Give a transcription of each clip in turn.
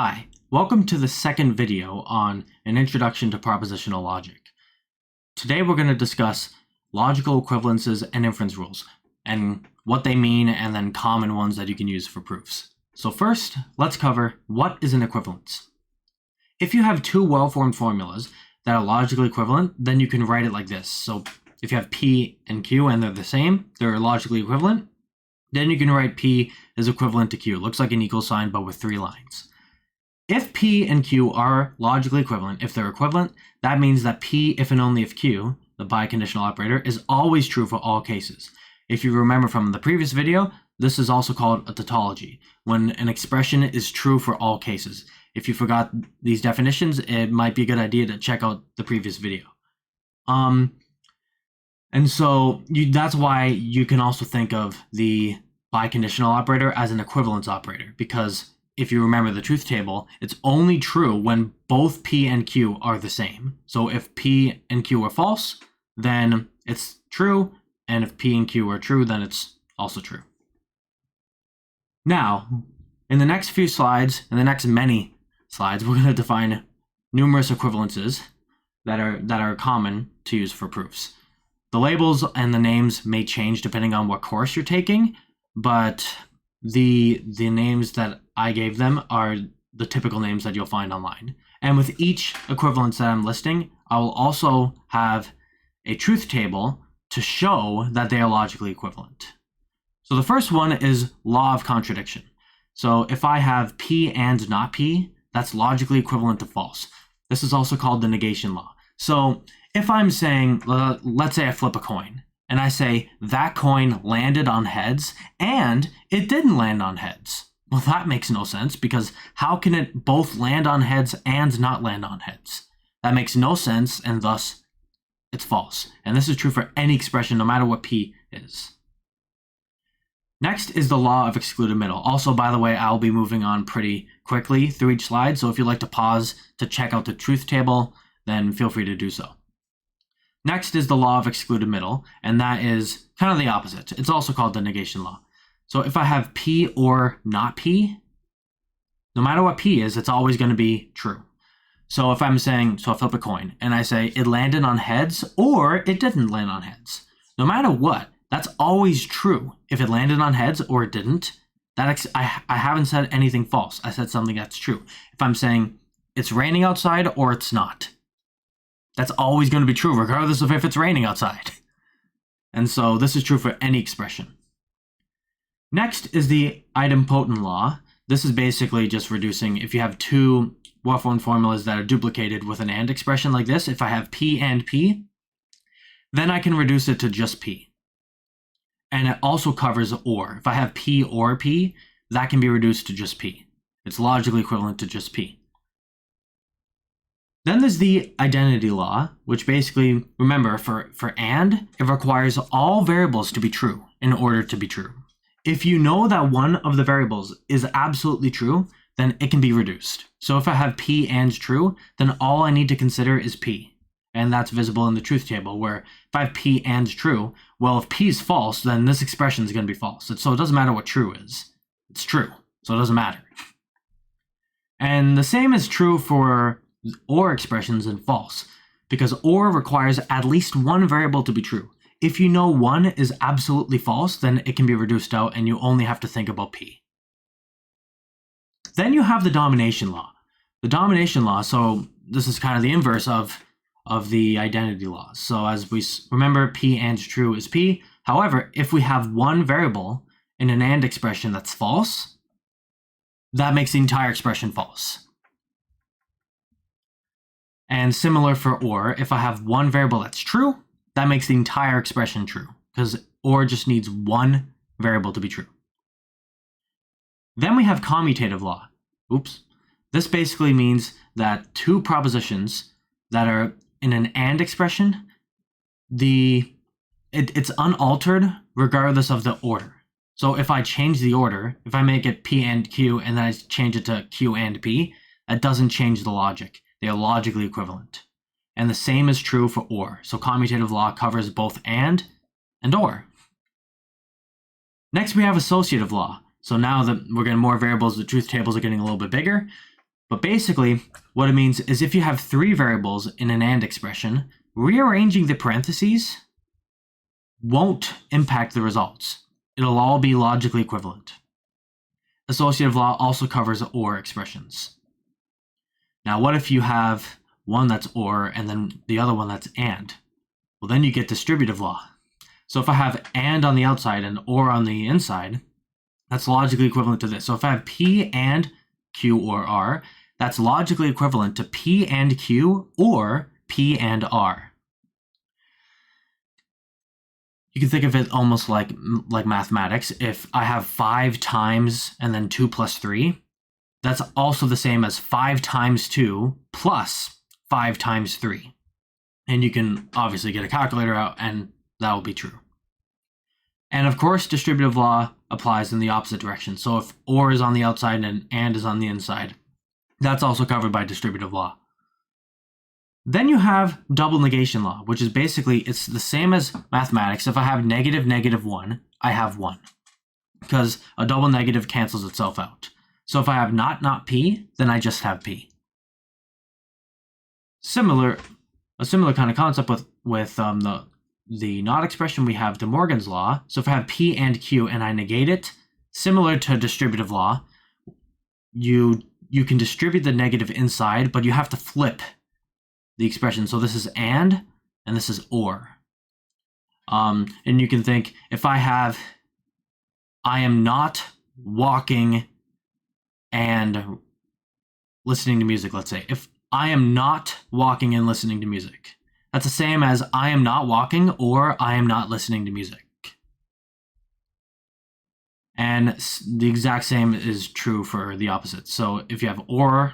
Hi, welcome to the second video on an introduction to propositional logic. Today we're going to discuss logical equivalences and inference rules, and what they mean, and then common ones that you can use for proofs. So first, let's cover what is an equivalence. If you have two well-formed formulas that are logically equivalent, then you can write it like this. So if you have P and Q and they're the same, they're logically equivalent, then you can write P is equivalent to Q. It looks like an equal sign but with three lines. If P and Q are logically equivalent, if they're equivalent, that means that P, if and only if Q, the biconditional operator, is always true for all cases. If you remember from the previous video, this is also called a tautology, when an expression is true for all cases. If you forgot these definitions, it might be a good idea to check out the previous video. And so that's why you can also think of the biconditional operator as an equivalence operator, because if you remember the truth table, it's only true when both P and Q are the same. So if P and Q are false, then it's true, and if P and Q are true, then it's also true. Now, in the next few slides, in the next many slides, we're going to define numerous equivalences that are common to use for proofs. The labels and the names may change depending on what course you're taking, but the names that I gave them are the typical names that you'll find online. And with each equivalence that I'm listing, I will also have a truth table to show that they are logically equivalent. So the first one is law of contradiction. So if I have P and not P, that's logically equivalent to false. This is also called the negation law. So if I'm saying, let's say I flip a coin, and I say that coin landed on heads, and it didn't land on heads. Well, that makes no sense, because how can it both land on heads and not land on heads? That makes no sense, and thus it's false. And this is true for any expression, no matter what P is. Next is the law of excluded middle. Also, by the way, I'll be moving on pretty quickly through each slide, so if you'd like to pause to check out the truth table, then feel free to do so. Next is the law of excluded middle, and that is kind of the opposite. It's also called the negation law. So if I have P or not P, no matter what P is, it's always going to be true. So if I'm saying, so I flip a coin, and I say it landed on heads or it didn't land on heads. No matter what, that's always true. If it landed on heads or it didn't, I haven't said anything false. I said something that's true. If I'm saying it's raining outside or it's not, that's always going to be true, regardless of if it's raining outside. And so this is true for any expression. Next is the idempotent law. This is basically just reducing, if you have two well-formed formulas that are duplicated with an and expression like this, if I have P and P, then I can reduce it to just P. And it also covers or. If I have P or P, that can be reduced to just P. It's logically equivalent to just P. Then there's the identity law, which basically, remember, for and, it requires all variables to be true in order to be true. If you know that one of the variables is absolutely true, then it can be reduced. So if I have P and true, then all I need to consider is P. And that's visible in the truth table, where if I have P and true, well, if P is false, then this expression is going to be false. So it doesn't matter what true is. It's true, so it doesn't matter. And the same is true for or expressions and false, because or requires at least one variable to be true. If you know one is absolutely false, then it can be reduced out and you only have to think about P. Then you have the domination law. The domination law, so this is kind of the inverse of the identity laws. So as we remember, P and true is P. However, if we have one variable in an and expression that's false, that makes the entire expression false. And similar for or, if I have one variable that's true, that makes the entire expression true, because or just needs one variable to be true. Then we have commutative law. Oops. This basically means that two propositions that are in an and expression, it's unaltered regardless of the order. So if I change the order, if I make it P and Q and then I change it to Q and P, that doesn't change the logic. They are logically equivalent. And the same is true for or. So commutative law covers both and or. Next, we have associative law. So now that we're getting more variables, the truth tables are getting a little bit bigger. But basically, what it means is if you have 3 variables in an AND expression, rearranging the parentheses won't impact the results. It'll all be logically equivalent. Associative law also covers OR expressions. Now, what if you have one that's OR and then the other one that's AND? Well, then you get distributive law. So if I have AND on the outside and OR on the inside, that's logically equivalent to this. So if I have P and Q or R, that's logically equivalent to P and Q or P and R. You can think of it almost like mathematics. If I have 5 times and then 2 plus 3, that's also the same as 5 times 2 plus 5 times 3. And you can obviously get a calculator out and that will be true. And of course, distributive law applies in the opposite direction. So if OR is on the outside and AND is on the inside, that's also covered by distributive law. Then you have double negation law, which is basically, it's the same as mathematics. If I have negative, negative 1, I have 1. Because a double negative cancels itself out. So if I have not P, then I just have P. A similar kind of concept with the not expression, we have De Morgan's law. So if I have P and Q and I negate it, similar to distributive law, you can distribute the negative inside, but you have to flip the expression. So this is and this is or. And you can think, if I have I am not walking and listening to music, let's say. If I am not walking and listening to music, that's the same as I am not walking or I am not listening to music. And the exact same is true for the opposite. So if you have or,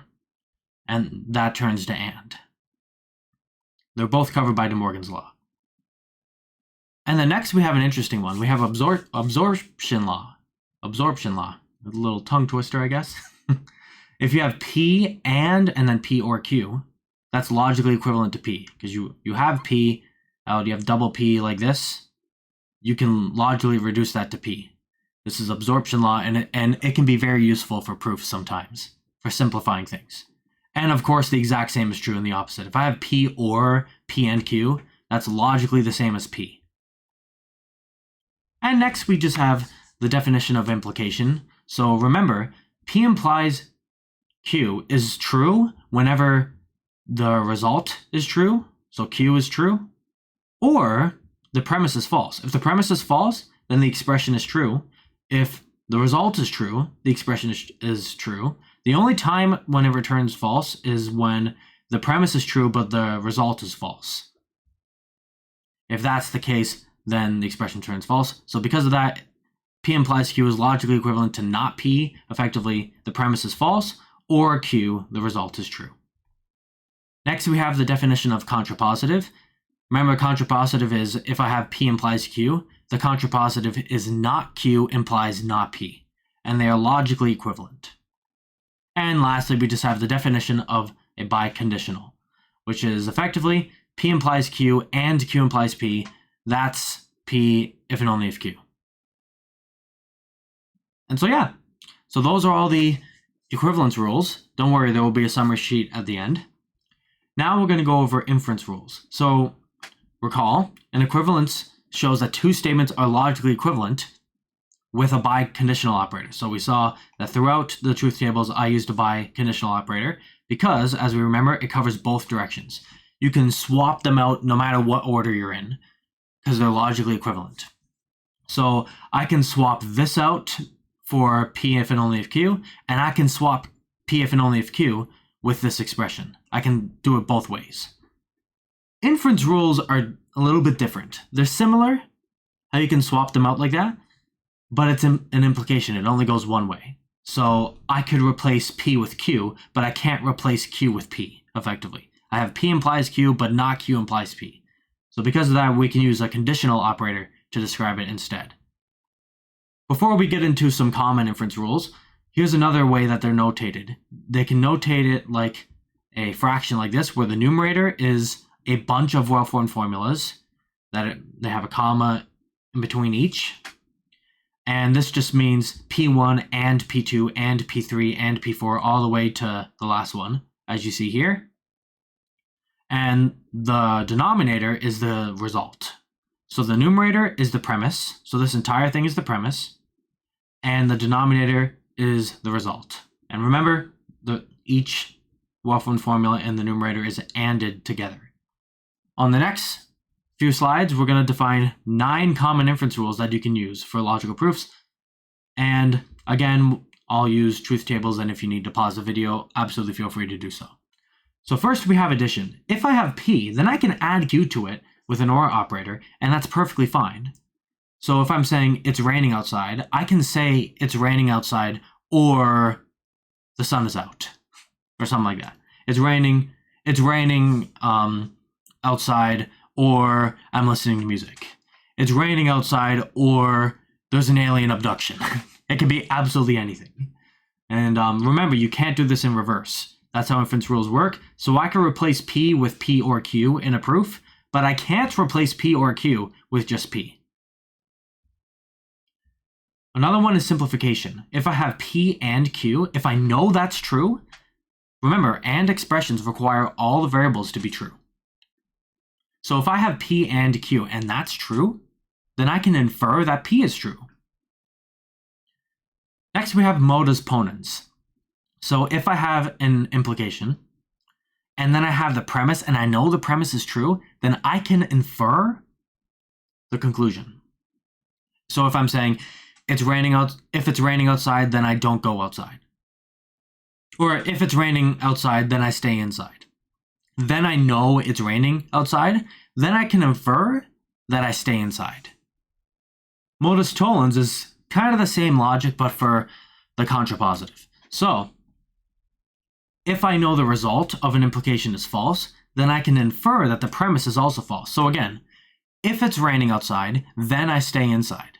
and that turns to and. They're both covered by De Morgan's law. And then next we have an interesting one. We have absorption law. Absorption law. A little tongue twister, I guess. If you have P and then P or Q, that's logically equivalent to P. Because you have P, you have double P like this. You can logically reduce that to P. This is absorption law, and it can be very useful for proofs sometimes, for simplifying things. And of course, the exact same is true in the opposite. If I have P or P and Q, that's logically the same as P. And next, we just have the definition of implication. So remember, P implies Q is true whenever the result is true, so Q is true, or the premise is false. If the premise is false, then the expression is true. If the result is true, the expression is true. The only time when it returns false is when the premise is true, but the result is false. If that's the case, then the expression turns false. So because of that, P implies Q is logically equivalent to not P. Effectively, the premise is false, or Q, the result is true. Next, we have the definition of contrapositive. Remember, contrapositive is if I have P implies Q, the contrapositive is not Q implies not P, and they are logically equivalent. And lastly, we just have the definition of a biconditional, which is effectively P implies Q and Q implies P. That's P if and only if Q. And so yeah, so those are all the equivalence rules. Don't worry, there will be a summary sheet at the end. Now we're going to go over inference rules. So recall, an equivalence shows that 2 statements are logically equivalent with a biconditional operator. So we saw that throughout the truth tables, I used a biconditional operator because, as we remember, it covers both directions. You can swap them out no matter what order you're in because they're logically equivalent. So I can swap this out for P if and only if Q, and I can swap P if and only if Q with this expression. I can do it both ways. Inference rules are a little bit different. They're similar, how you can swap them out like that, but it's an implication. It only goes one way. So I could replace P with Q, but I can't replace Q with P, effectively. I have P implies Q, but not Q implies P. So because of that, we can use a conditional operator to describe it instead. Before we get into some common inference rules, here's another way that they're notated. They can notate it like a fraction like this, where the numerator is a bunch of well-formed formulas that they have a comma in between each. And this just means P1 and P2 and P3 and P4 all the way to the last one, as you see here. And the denominator is the result. So the numerator is the premise. So this entire thing is the premise. And the denominator is the result. And remember, each WFF1 formula and the numerator is ANDed together. On the next few slides, we're going to define 9 common inference rules that you can use for logical proofs. And again, I'll use truth tables, and if you need to pause the video, absolutely feel free to do so. So first we have addition. If I have P, then I can add Q to it with an OR operator, and that's perfectly fine. So if I'm saying it's raining outside, I can say it's raining outside or the sun is out or something like that. It's raining outside or I'm listening to music. It's raining outside or there's an alien abduction. It can be absolutely anything. And remember, you can't do this in reverse. That's how inference rules work. So I can replace P with P or Q in a proof, but I can't replace P or Q with just P. Another one is simplification. If I have P and Q, if I know that's true, remember, AND expressions require all the variables to be true. So if I have P and Q and that's true, then I can infer that P is true. Next, we have modus ponens. So if I have an implication, and then I have the premise, and I know the premise is true, then I can infer the conclusion. So if I'm saying if it's raining outside, then I don't go outside. Or if it's raining outside, then I stay inside. Then I know it's raining outside, then I can infer that I stay inside. Modus tollens is kind of the same logic, but for the contrapositive. So if I know the result of an implication is false, then I can infer that the premise is also false. So again, if it's raining outside, then I stay inside.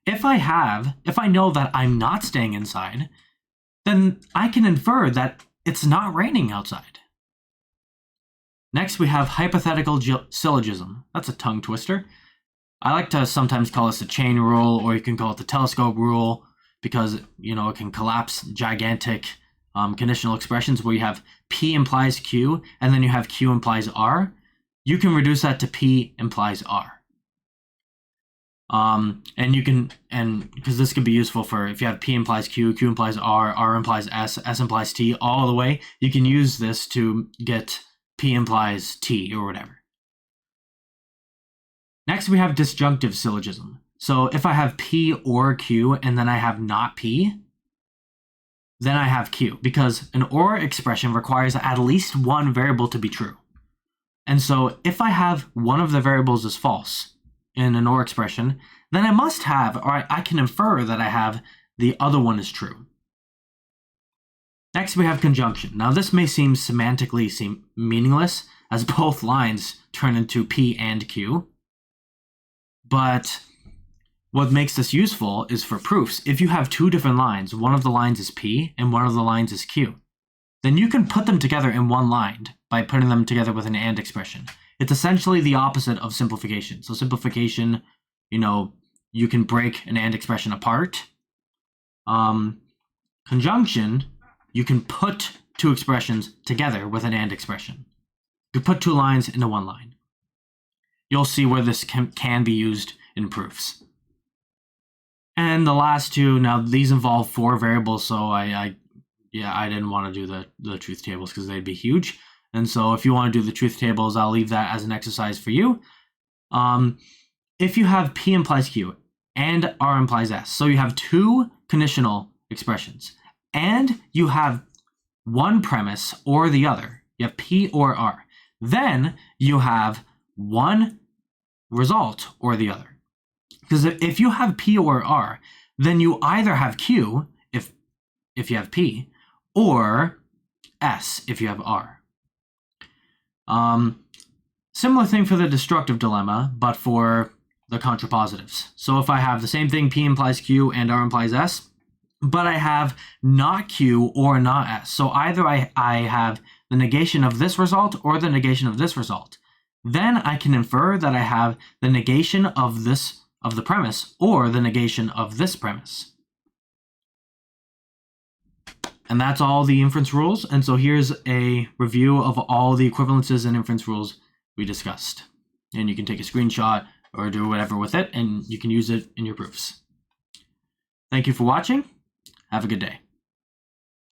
If I know that I'm not staying inside, then I can infer that it's not raining outside. Next, we have hypothetical syllogism. That's a tongue twister. I like to sometimes call this the chain rule, or you can call it the telescope rule, because it can collapse gigantic conditional expressions where you have P implies Q, and then you have Q implies R. You can reduce that to P implies R. Because this could be useful for if you have P implies Q, Q implies R, R implies S, S implies T, all the way. You can use this to get P implies T or whatever. Next, we have disjunctive syllogism. So if I have P or Q and then I have not P, then I have Q, because an OR expression requires at least one variable to be true. And so if I have one of the variables is false in an OR expression, then I must have, or I can infer that I have the other one is true. Next, we have conjunction. Now this may seem meaningless, as both lines turn into P and Q. But what makes this useful is for proofs. If you have two different lines, one of the lines is P and one of the lines is Q, then you can put them together in one line by putting them together with an AND expression. It's essentially the opposite of simplification. So simplification, you can break an AND expression apart. Conjunction, you can put two expressions together with an AND expression. You put two lines into one line. You'll see where this can be used in proofs. And the last two, now these involve 4 variables, so I didn't want to do the truth tables because they'd be huge. And so if you want to do the truth tables, I'll leave that as an exercise for you. If you have P implies Q and R implies S, so you have 2 conditional expressions, and you have one premise or the other, you have P or R, then you have one result or the other. Because if you have P or R, then you either have Q if you have P, or S if you have R. Similar thing for the destructive dilemma, but for the contrapositives. So if I have the same thing, P implies Q and R implies S, but I have not Q or not S. So either I have the negation of this result or the negation of this result. Then I can infer that I have the negation of this of the premise or the negation of this premise. And that's all the inference rules. And so here's a review of all the equivalences and inference rules we discussed. And you can take a screenshot or do whatever with it, and you can use it in your proofs. Thank you for watching. Have a good day.